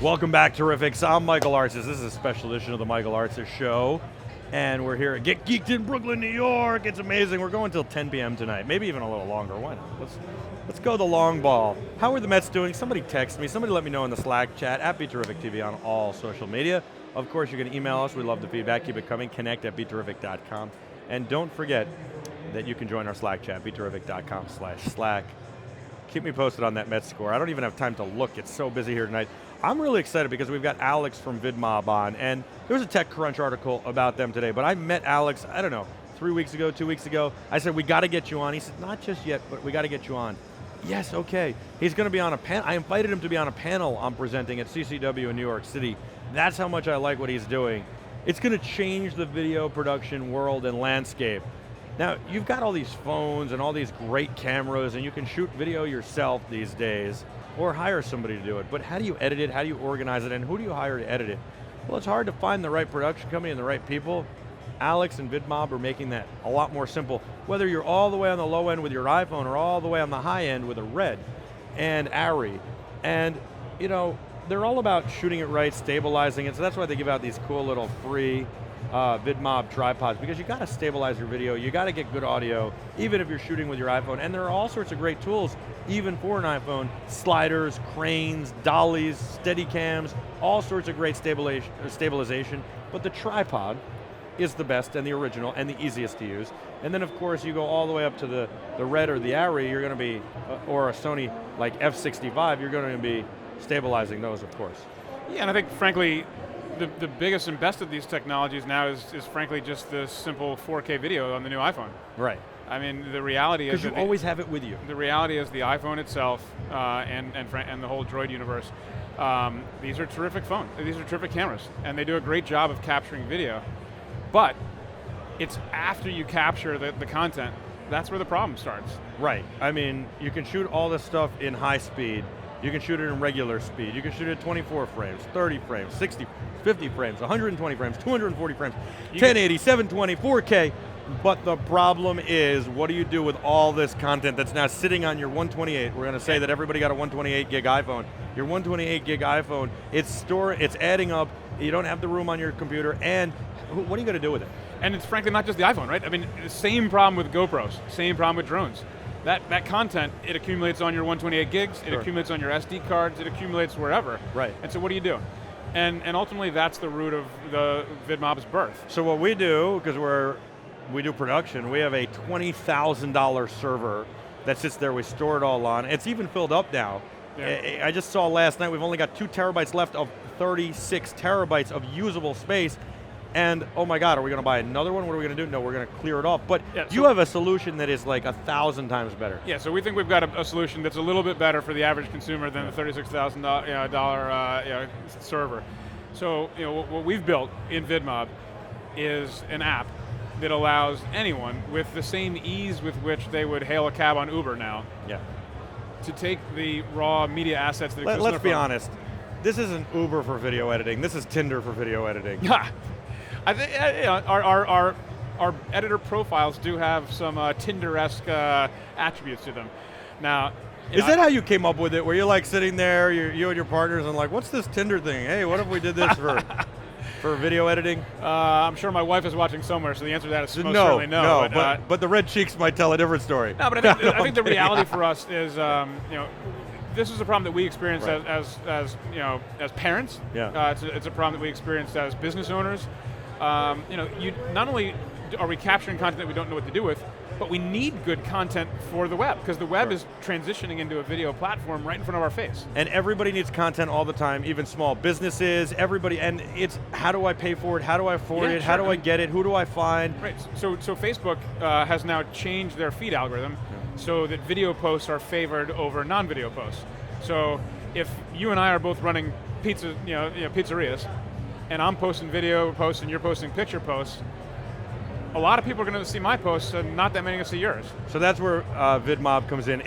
Welcome back, Terrifics. I'm Michael Artsis. This is a special edition of the Michael Artsis Show. And we're here at Get Geeked in Brooklyn, New York. It's amazing. We're going till 10 p.m. tonight. Maybe even a little longer. Why not? Let's go the long ball. How are the Mets doing? Somebody text me. Somebody let me know in the Slack chat at BeTerrific TV on all social media. Of course, you can email us. We love the feedback. Keep it coming. Connect at BeTerrific.com. And don't forget that you can join our Slack chat, BeTerrific.com/Slack. Keep me posted on that Mets score. I don't even have time to look. It's so busy here tonight. I'm really excited because we've got Alex from VidMob on, and there was a TechCrunch article about them today, but I met Alex, I don't know, 3 weeks ago, 2 weeks ago. I said, we got to get you on. He said, not just yet, but we got to get you on. Yes, okay. He's going to be on a panel. I invited him to be on a panel I'm presenting at CCW in New York City. That's how much I like what he's doing. It's going to change the video production world and landscape. Now, you've got all these phones and all these great cameras, and you can shoot video yourself these days, or hire somebody to do it. But how do you edit it? How do you organize it? And who do you hire to edit it? Well, it's hard to find the right production company and the right people. Alex and VidMob are making that a lot more simple. Whether you're all the way on the low end with your iPhone or all the way on the high end with a Red and Arri. And, you know, they're all about shooting it right, stabilizing it. So that's why they give out these cool little free VidMob tripods, because you got to stabilize your video, you got to get good audio, even if you're shooting with your iPhone. And there are all sorts of great tools, even for an iPhone, sliders, cranes, dollies, steady cams, all sorts of great stabilization. But the tripod is the best and the original and the easiest to use. And then of course you go all the way up to the Red or the Arri, you're going to be, or a Sony like F65, you're going to be stabilizing those, of course. Yeah, and I think frankly, the biggest and best of these technologies now is frankly just the simple 4K video on the new iPhone. Right. I mean, the reality is because you always have it with you. The reality is the iPhone itself and the whole Droid universe. These are terrific phones. These are terrific cameras, and they do a great job of capturing video. But it's after you capture the content, that's where the problem starts. Right. I mean, you can shoot all this stuff in high speed. You can shoot it in regular speed. You can shoot it at 24 frames, 30 frames, 60, 50 frames, 120 frames, 240 frames, 1080, 720, 4K. But the problem is, what do you do with all this content that's now sitting on your 128? We're going to say that everybody got a 128 gig iPhone. Your 128 gig iPhone, it's adding up. You don't have the room on your computer, and what are you going to do with it? And it's frankly not just the iPhone, right? I mean, the same problem with GoPros, same problem with drones. That content, it accumulates on your 128 gigs, it accumulates on your SD cards, it accumulates wherever. Right. And so what do you do? And ultimately that's the root of the VidMob's birth. So what we do, because we do production, we have a $20,000 server that sits there, we store it all on. It's even filled up now. Yeah. I just saw last night, we've only got 2 terabytes left of 36 terabytes of usable space. And oh my God, are we going to buy another one? What are we going to do? No, we're going to clear it off. But yeah, you have a solution that is like 1,000 times better. Yeah, so we think we've got a solution that's a little bit better for the average consumer than the $36,000 server. So what we've built in VidMob is an app that allows anyone with the same ease with which they would hail a cab on Uber now, to take the raw media assets that exist. Let's be honest. This isn't Uber for video editing. This is Tinder for video editing. I think our editor profiles do have some Tinder-esque attributes to them. Now, is that how you came up with it? Where you're like sitting there, you and your partners, and like, what's this Tinder thing? Hey, what if we did this for video editing? I'm sure my wife is watching somewhere, so the answer to that is most certainly no. But the red cheeks might tell a different story. No, but I think the reality for us is, this is a problem that we experience as parents. Yeah. It's a problem that we experience as business owners. Not only are we capturing content that we don't know what to do with, but we need good content for the web, because the web is transitioning into a video platform right in front of our face. And everybody needs content all the time, even small businesses, everybody, and it's how do I pay for it, how do I afford it, how do I get it, who do I find? Right, so Facebook has now changed their feed algorithm so that video posts are favored over non-video posts. So if you and I are both running pizzerias, and I'm posting video posts and you're posting picture posts, a lot of people are going to see my posts and not that many are going to see yours. So that's where VidMob comes in.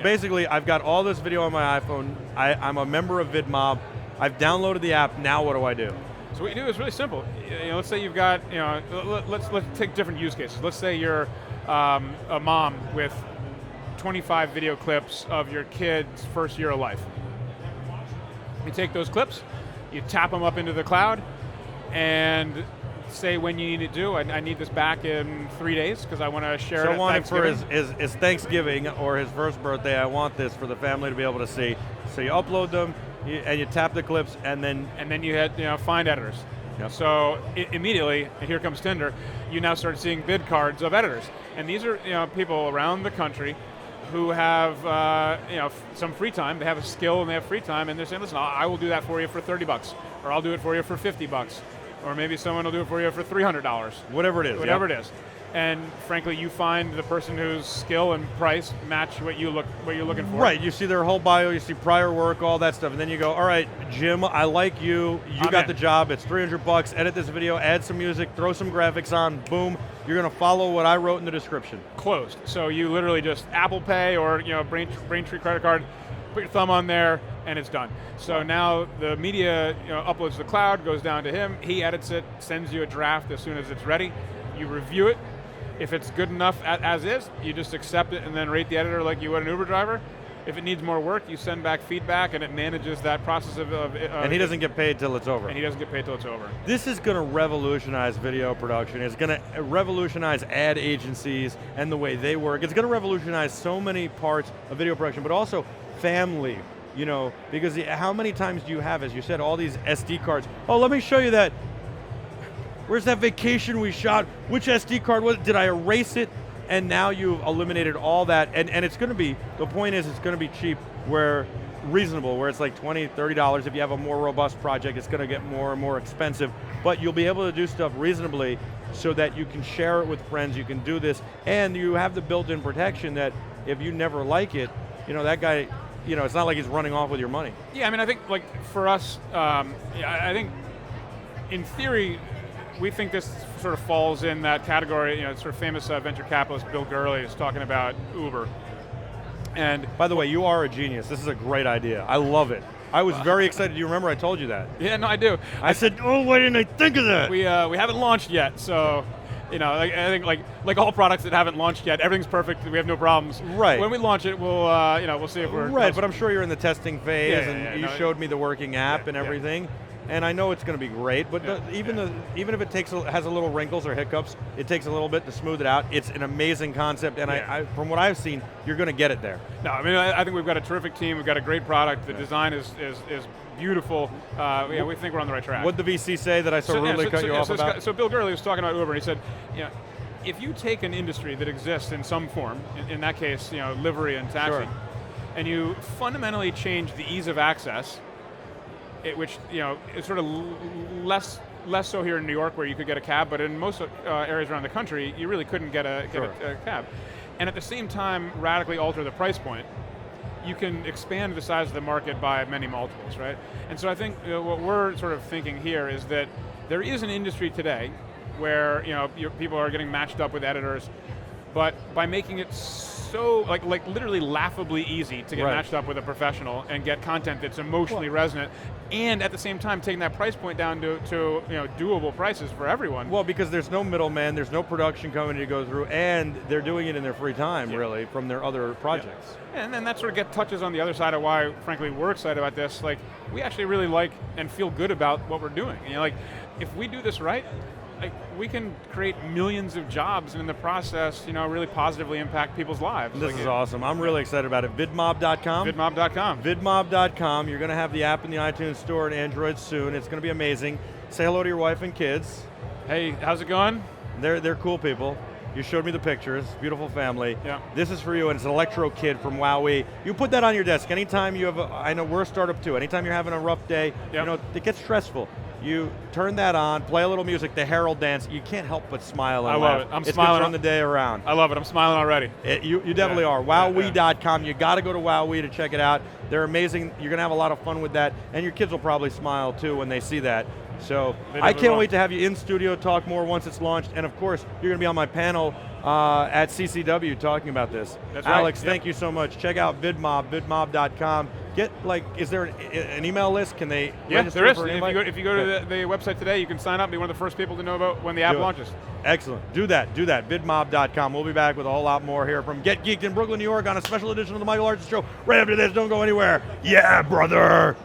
Basically I've got all this video on my iPhone, I'm a member of VidMob, I've downloaded the app, now what do I do? So what you do is really simple. Let's say you've got, let's take different use cases. Let's say you're a mom with 25 video clips of your kid's first year of life. You take those clips, you tap them up into the cloud, and say when you need it due. I need this back in 3 days because I want to share it at Thanksgiving. So for his Thanksgiving or his first birthday, I want this for the family to be able to see. So you upload them, and you tap the clips, and then you hit find editors. Yep. So immediately, and here comes Tinder, you now start seeing bid cards of editors. And these are people around the country who have some free time. They have a skill and they have free time, and they're saying, listen, I will do that for you for $30, or I'll do it for you for $50. Or maybe someone will do it for you for $300. Whatever it is. Whatever it is. And frankly, you find the person whose skill and price match what you're looking for. Right, you see their whole bio, you see prior work, all that stuff, and then you go, all right, Jim, I like you, you got the job, it's $300, edit this video, add some music, throw some graphics on, boom, you're going to follow what I wrote in the description. Closed. So you literally just Apple Pay or Braintree credit card, put your thumb on there, and it's done. So now the media uploads to the cloud, goes down to him, he edits it, sends you a draft as soon as it's ready, you review it. If it's good enough as is, you just accept it and then rate the editor like you would an Uber driver. If it needs more work, you send back feedback and it manages that process of and he doesn't get paid till it's over. And he doesn't get paid till it's over. This is going to revolutionize video production. It's going to revolutionize ad agencies and the way they work. It's going to revolutionize so many parts of video production, but also family, because how many times do you have, as you said, all these SD cards? Oh, let me show you that. Where's that vacation we shot? Which SD card was it? Did I erase it? And now you've eliminated all that. And it's going to be, the point is it's going to be cheap, reasonable, where it's like $20, $30. If you have a more robust project, it's going to get more and more expensive. But you'll be able to do stuff reasonably so that you can share it with friends, you can do this, and you have the built-in protection that if you never like it, that guy, it's not like he's running off with your money. Yeah, I mean, I think for us, I think in theory, we think this sort of falls in that category, sort of famous venture capitalist Bill Gurley is talking about Uber. And by the way, you are a genius. This is a great idea. I love it. I was very excited. Do you remember I told you that? Yeah, no, I do. I said, oh, why didn't I think of that? We haven't launched yet, so I think like all products that haven't launched yet, everything's perfect. We have no problems. Right. When we launch it, we'll see if we're right. But I'm sure you're in the testing phase, and you showed me the working app and everything. And I know it's going to be great, but even if it has a little wrinkles or hiccups, it takes a little bit to smooth it out. It's an amazing concept, and I from what I've seen, you're going to get it there. No, I mean, I think we've got a terrific team. We've got a great product. The design is beautiful. We think we're on the right track. What did the VC say that I so rudely cut you off about? So Bill Gurley was talking about Uber, and he said, if you take an industry that exists in some form, in that case, livery and taxi, and you fundamentally change the ease of access, which is sort of less so here in New York where you could get a cab, but in most areas around the country, you really couldn't get a cab. And at the same time, radically alter the price point, you can expand the size of the market by many multiples, right? And so I think what we're sort of thinking here is that there is an industry today where people are getting matched up with editors, but by making it so like literally laughably easy to get matched up with a professional and get content that's emotionally resonant, and at the same time taking that price point down to doable prices for everyone. Well, because there's no middleman, there's no production company to go through, and they're doing it in their free time, really, from their other projects. Yeah. And then that sort of touches on the other side of why, frankly, we're excited about this. Like, we actually really like and feel good about what we're doing. If we do this right, we can create millions of jobs and in the process, really positively impact people's lives. This is awesome. I'm really excited about it. VidMob.com? VidMob.com. VidMob.com. You're going to have the app in the iTunes Store and Android soon. It's going to be amazing. Say hello to your wife and kids. Hey, how's it going? They're cool people. You showed me the pictures. Beautiful family. Yeah. This is for you, and it's an electro kid from Wowee. You put that on your desk. Anytime you have I know we're a startup too. Anytime you're having a rough day, it gets stressful. You turn that on, play a little music, the Herald dance. You can't help but smile and laugh. I love it. I'm it's smiling good to turn the day around. I love it. I'm smiling already. You definitely are. Wowee.com. You got to go to Wowee to check it out. They're amazing. You're going to have a lot of fun with that, and your kids will probably smile too when they see that. So I can't wait to have you in studio, talk more once it's launched, and of course, you're going to be on my panel at CCW talking about this. That's Alex, right. thank you so much. Check out VidMob, vidmob.com. Is there an email list? Can they register there is. for an If you go to the website today, you can sign up and be one of the first people to know about when the app launches. Excellent. Do that. vidmob.com. We'll be back with a whole lot more here from Get Geeked in Brooklyn, New York on a special edition of the Michael Arts Show right after this. Don't go anywhere. Yeah, brother.